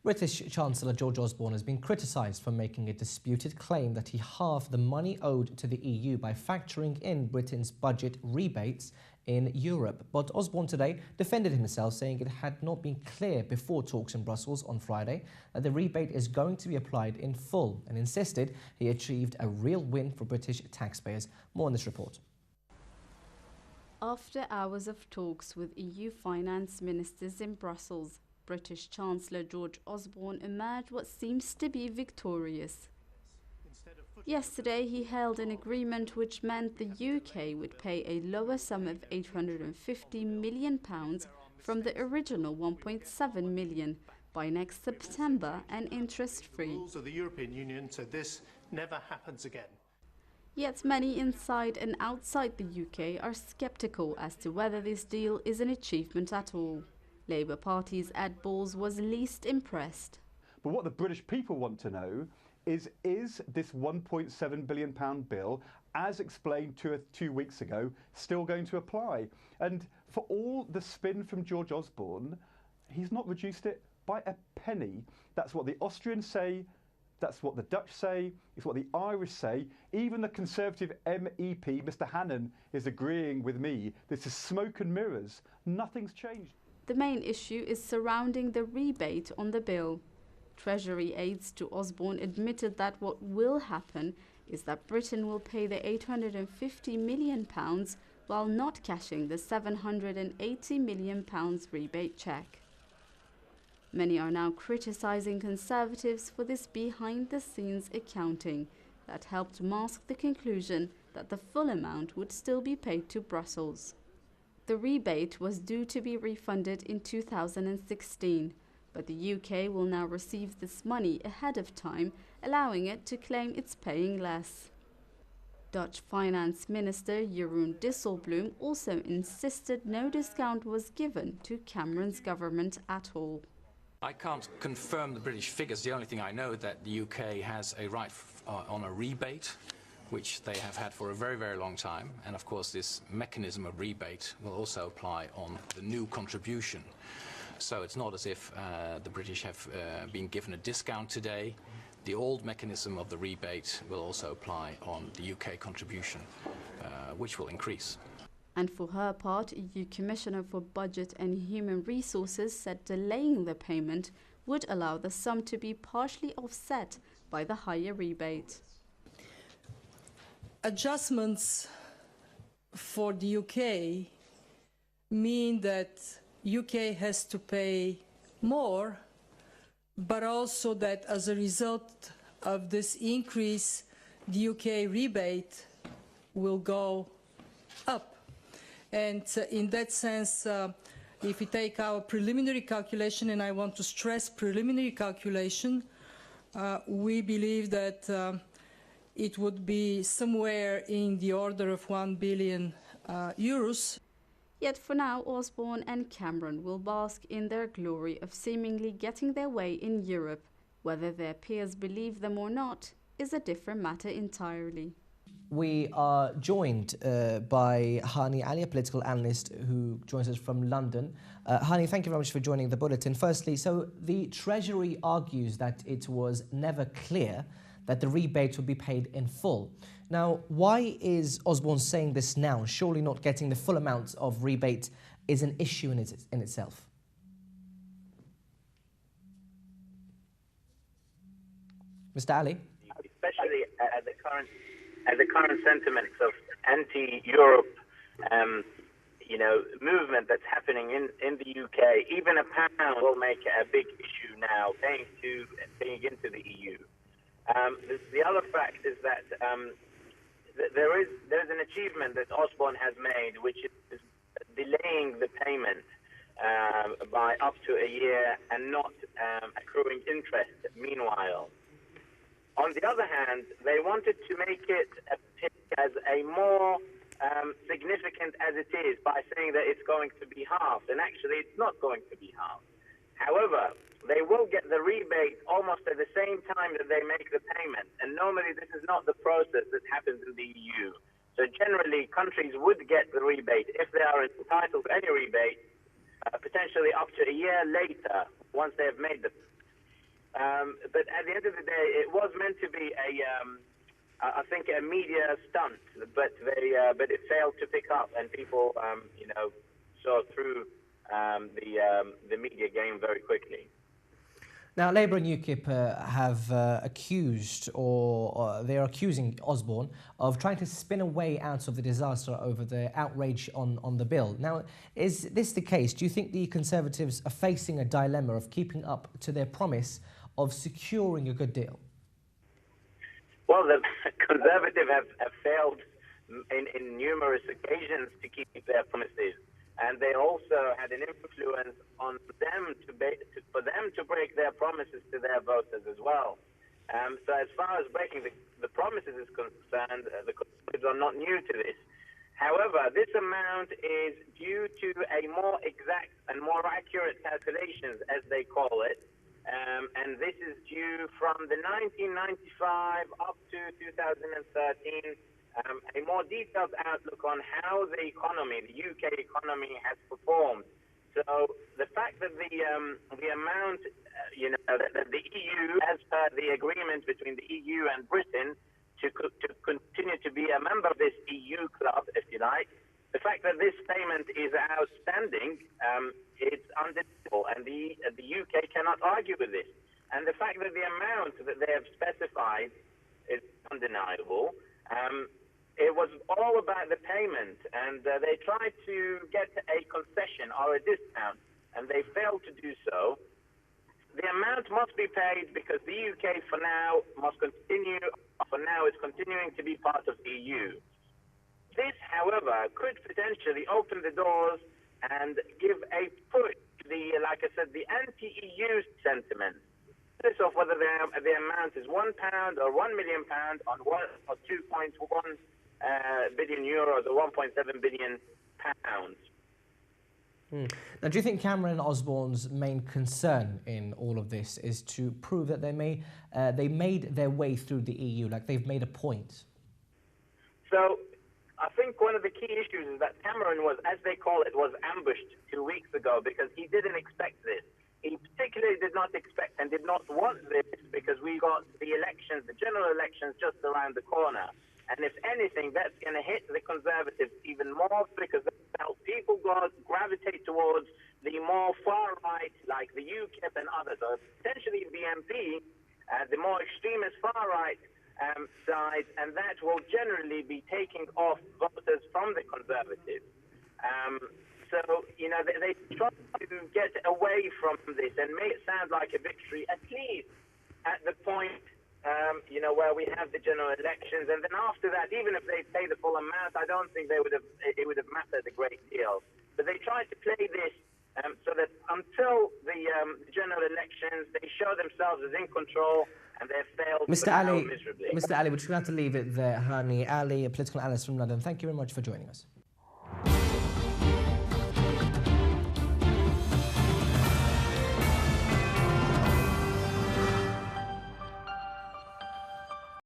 British Chancellor George Osborne has been criticised for making a disputed claim that he halved the money owed to the EU by factoring in Britain's budget rebates in Europe. But Osborne today defended himself, saying it had not been clear before talks in Brussels on Friday that the rebate is going to be applied in full, and insisted he achieved a real win for British taxpayers. More on this report. After hours of talks with EU finance ministers in Brussels, British Chancellor George Osborne emerged what seems to be victorious. Yesterday he held an agreement which meant the UK would pay a lower sum of £850 million from the original £1.7 million by next September and interest-free. Rules of the European Union, so this never happens again. Yet many inside and outside the UK are sceptical as to whether this deal is an achievement at all. Labour Party's Ed Balls was least impressed. But what the British people want to know is this £1.7 billion bill, as explained 2 weeks ago, still going to apply? And for all the spin from George Osborne, he's not reduced it by a penny. That's what the Austrians say, that's what the Dutch say, it's what the Irish say. Even the Conservative MEP, Mr Hannan, is agreeing with me. This is smoke and mirrors. Nothing's changed. The main issue is surrounding the rebate on the bill. Treasury aides to Osborne admitted that what will happen is that Britain will pay the £850 million while not cashing the £780 million rebate cheque. Many are now criticising Conservatives for this behind-the-scenes accounting that helped mask the conclusion that the full amount would still be paid to Brussels. The rebate was due to be refunded in 2016, but the UK will now receive this money ahead of time, allowing it to claim it's paying less. Dutch Finance Minister Jeroen Dijsselbloem also insisted no discount was given to Cameron's government at all. I can't confirm the British figures. The only thing I know is that the UK has a right on a rebate, which they have had for a very, very long time. And of course, this mechanism of rebate will also apply on the new contribution. So it's not as if the British have been given a discount today. The old mechanism of the rebate will also apply on the UK contribution, which will increase. And for her part, EU Commissioner for Budget and Human Resources said delaying the payment would allow the sum to be partially offset by the higher rebate. Adjustments for the UK mean that UK has to pay more, but also that as a result of this increase, the UK rebate will go up. And in that sense, if we take our preliminary calculation, and I want to stress preliminary calculation, we believe that it would be somewhere in the order of €1 billion. Yet for now, Osborne and Cameron will bask in their glory of seemingly getting their way in Europe. Whether their peers believe them or not is a different matter entirely. We are joined by HANI Ali, a political analyst who joins us from London. HANI, thank you very much for joining the bulletin. Firstly, so the Treasury argues that it was never clear that the rebate would be paid in full. Now, why is Osborne saying this now? Surely not getting the full amount of rebate is an issue in itself. Mr. Ali? Especially at the current sentiments of anti-Europe, movement that's happening in the UK, even a pound will make a big issue now, paying into the EU. The other fact is that there's an achievement that Osborne has made, which is delaying the payment by up to a year and not accruing interest meanwhile. On the other hand, they wanted to make it appear as a more significant as it is by saying that it's going to be halved, and actually it's not going to be halved. However, they will get the rebate almost at the same time that they make the payment, and normally this is not the process that happens in the EU. So generally, countries would get the rebate if they are entitled to any rebate, potentially up to a year later, once they have made the But at the end of the day, it was meant to be I think a media stunt, but it failed to pick up, and people, saw through the media game very quickly. Now, Labour and UKIP have accused, or they are accusing Osborne of trying to spin away out of the disaster over the outrage on the bill. Now, is this the case? Do you think the Conservatives are facing a dilemma of keeping up to their promise of securing a good deal? Well, the Conservatives have failed in numerous occasions to keep their promises. And they also had an influence on them for them to break their promises to their voters as well. So as far as breaking the promises is concerned, the Conservatives are not new to this. However, this amount is due to a more exact and more accurate calculations, as they call it. And this is due from the 1995 up to 2013. A more detailed outlook on how the economy, the UK economy, has performed. So the fact that the amount, that the EU, as per the agreement between the EU and Britain, to continue to be a member of this EU club, if you like, the fact that this payment is outstanding, it's undeniable, and the UK cannot argue with this. And the fact that the amount that they have specified is undeniable. It was all about the payment, and they tried to get a concession or a discount, and they failed to do so. The amount must be paid because the UK, for now, is continuing to be part of the EU. This, however, could potentially open the doors and give a push to like I said, the anti-EU sentiment. This of whether the amount is £1 or £1 million on 2.1 billion euros or 1.7 billion pounds. Now, do you think Cameron Osborne's main concern in all of this is to prove that they made their way through the EU, like they've made a point? So I think one of the key issues is that Cameron was, as they call it, was ambushed 2 weeks ago because he didn't expect this. He particularly did not expect and did not want this because we got the elections, the general elections, just around the corner. And if anything, that's going to hit the Conservatives even more because that's how people gravitate towards the more far-right, like the UKIP and others, or potentially the BNP, the more extremist far-right side, and that will generally be taking off voters from the Conservatives. So, they try to get away from this and make it sound like a victory, at least at the point where we have the general elections, and then after that, even if they pay the full amount, I don't think it would have mattered a great deal. But they tried to play this so that until the general elections, they show themselves as in control, and they've failed miserably. Mr. Ali, we're just going to have to leave it there. HANI Ali, a political analyst from London. Thank you very much for joining us.